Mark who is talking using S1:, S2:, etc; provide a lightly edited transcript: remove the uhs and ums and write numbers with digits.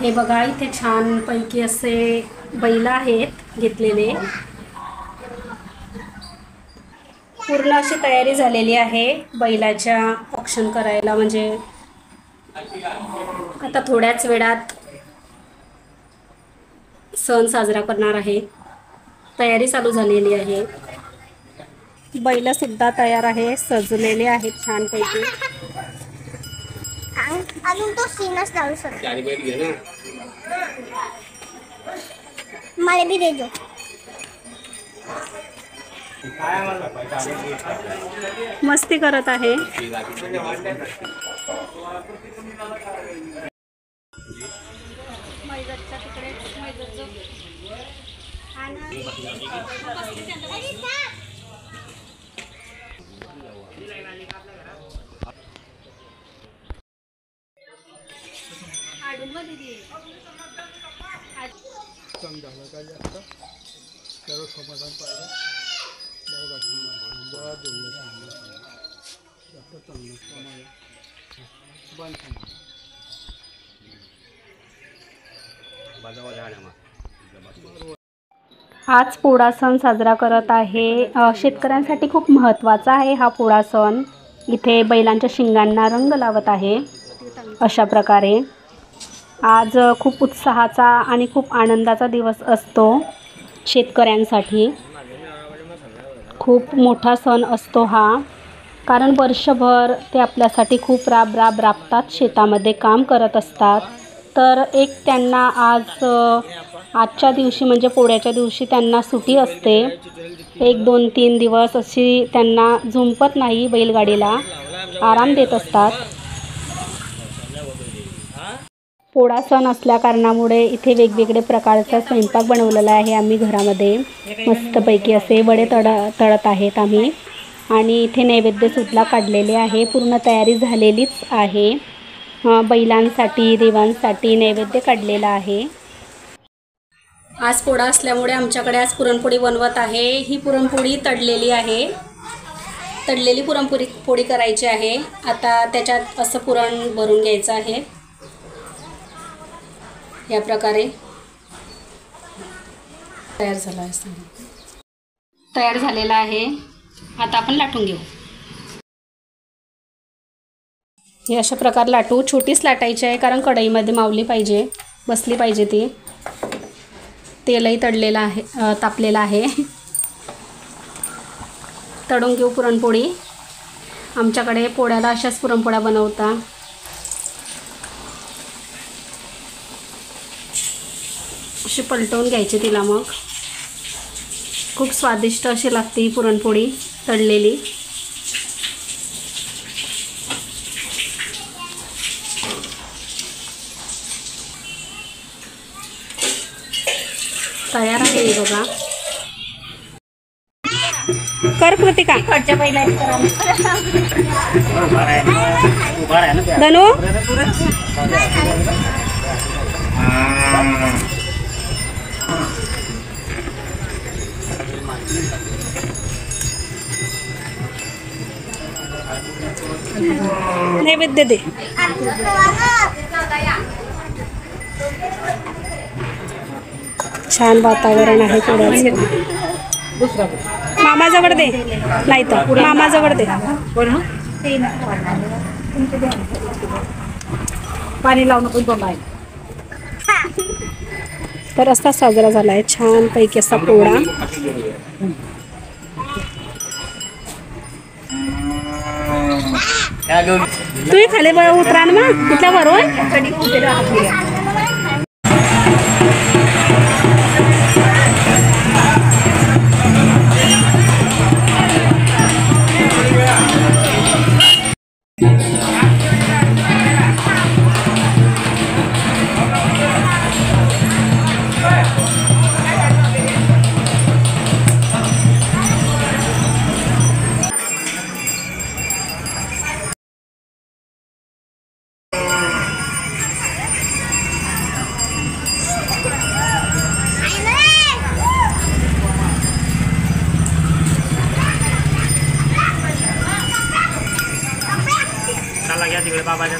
S1: हे बघा इथे छान पैकी असे बैल आहेत घेतलेले। पूर्ण अशी तयारी झालेली आहे बैलाच्या ऑक्शन करायला, म्हणजे आता थोड्याच वेळात सण साजरा करणार आहे। तयारी चालू झालेली आहे। बैल सुद्धा तयार आहे, सजलेले आहेत छान पैकी।
S2: अजून तो सीनच लावू शकतो। मला भी दे दो।
S1: मस्ती करत आहे।
S3: सर्व समाधान पाहिजे
S1: आज पोळा सण साजरा करत आहे। शेतकऱ्यांसाठी खूप महत्त्वाचा आहे हा पोळा सण। इथे बैलांच्या शिंगांना रंग लावत आहे। अशा प्रकारे आज खूप उत्साहाचा आणि खूप आनंदाचा दिवस असतो शेतकऱ्यांसाठी। खूप मोठा सण असतो हा, कारण वर्षभर ते आपल्यासाठी खूप राबतात, शेतामध्ये काम करत असतात। तर एक त्यांना आजच्या दिवशी म्हणजे पोळ्याच्या दिवशी त्यांना सुट्टी असते। 1, 2, 3 दिवस अशी त्यांना झुंपत नाही, बैलगाडीला आराम देत असतात। पोळा सण असल्या कारणामुळे इथे वेगवेगळे प्रकारचा स्वयंपाक बनवलेला आहे आम्ही घरामध्ये। मस्तपैकी असे वडे तळत आहेत आम्ही, आणि इथे नैवेद्य सुद्धा काढलेले आहे। पूर्ण तयारी झालेलीच आहे। बैलांसाठी देवांसाठी नैवेद्य काढलेला आहे। आज पोळा असल्यामुळे आमच्याकडे आज पुरणपोळी बनवत आहे। ही पुरणपोळी तळलेली आहे, तळलेली पुरणपोळी करायची आहे। आता त्याच्यात असं पुरण भरून घ्यायचं आहे। या प्रकारे तयार झालेला आहे। आता आपण लाटून घेऊ। हे अशा प्रकारे लाटू, छोटीच लाटायची आहे कारण कढईमध्ये मावली पाहिजे, बसली पाहिजे ती। तेलही तळलेलं आहे, तापलेलं आहे। तळून घेऊ पुरणपोळी। आमच्याकडे पोळ्याला अशाच पुरणपोळ्या बनवतात। अशी पलटवून घ्यायची तिला, मग खूप स्वादिष्ट अशी लागते ही पुरणपोळी तळलेली। तयार आहे ही बघा। कर कृतिका, धनु नैवेद्य दे। छान वातावरण आहे पोळ्याचं। मामाजवळ दे, नाही तर मामाजवळ दे।
S4: पाणी लावून नको।
S1: तर असा साजरा झाला आहे छान पैकी असा पोळा। तू खाली उतरा ना कुठल्या बरोबर।
S4: तिकडे बाबाच्या